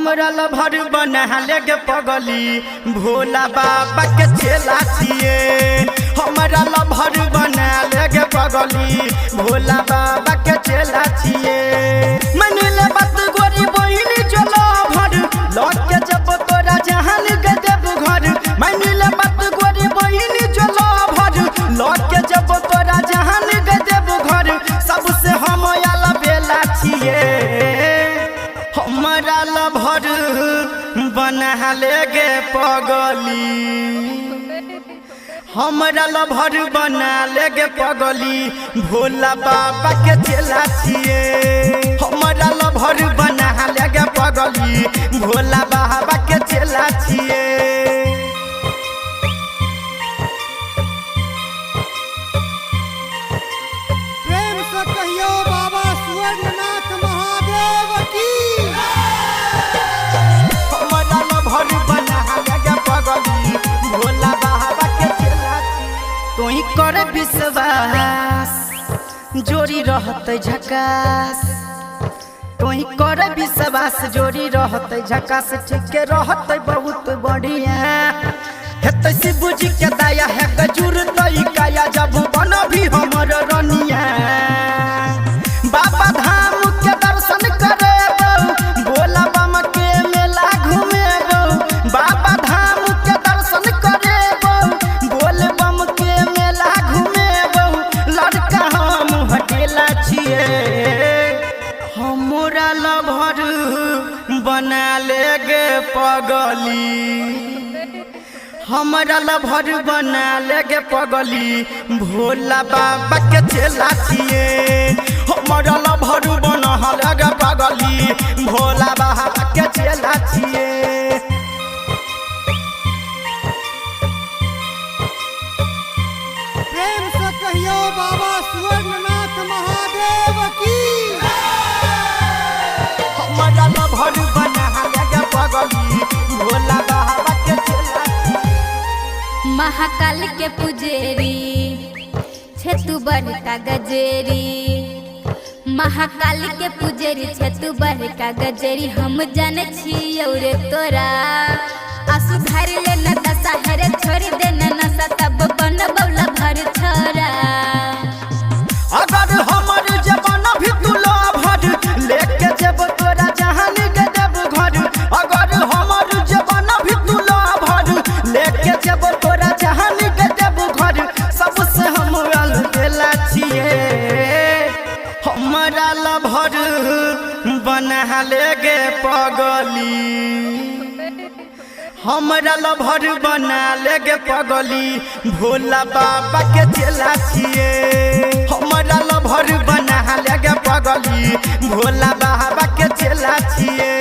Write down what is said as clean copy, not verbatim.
हमरा लभर बना लेगे पगली भोला बाबा के चेला छिए। हमरा लभर बना लेगे पगली भोला बाबा के चेला छिए। मन ले बात गोरी बहिनी चलो भर लौट के जब तोरा जहान के देव घर। मन ले बात गोरी बहिनी चलो भर लौट के जब तोरा जहान के देव घर। सबसे हम आला बेला छिए। हमरा लभर बना लेगे पगली हमरा लभर बना लेगे पगली भोला बाबा के चेला छिए। हमरा लभर बना लेगे पगली भोला बाबा के चेला छिए। प्रेम से कहियो बाबा स्वर्णनाथ महादेव की। हमरा लभर बना लेगे पगली भोला बाबा के चेला छिए। तोही कर विश्वास जोड़ी रहते झकास। तोही कर विश्वास जोड़ी रहते झकास। ठीक रहते बहुत बढ़िया हेतै शिव जी के दया है गजुर तई काया जब बन भी हमर रनिया। बाबा धाम के दर्शन करेबो भोला बाबा के मेला घुमेबो। बाबा धाम के दर्शन करेबो भोले बाबा के मेला घुमेबो। लड़का हम हटेला छिए। हमरा लभर बना लेगे पगली हमरा लभर बना लेगे पगली भोला बाबा के चेला छिए। हमरा लभर बना लेगे पगली भोला बाबा के चेला छिए। प्रेम से कहियो बाबा स्वर्णनाथ महादेव की। हमरा लभर बना लेगे पगली भोला बाबा के चेला छिए। महाकाल के पुजेरी छेतु बड़का गजेरी। महाकाल के पुजेरी छेतु बड़का गजेरी। हम जाने छियौ रे तोरा आंसू भर ले न दशा हेरे छोड़ दे न नशा तब बन बौला भर छोरा। अगर हमर जवान भी तुला भर लेके जब तोरा जहान के देव घर। अगर हमर जवान भी तुला भर लेके जब तोरा जहान के देव घर। सबसे हम अलबेला छिए। हमरा लभर बना लेगे पगली हमरा लभर बना लेगे पगली भोला बाबा के चेला छिए। हमरा लभर बना लेगे पगली भोला बाबा के चेला छिए।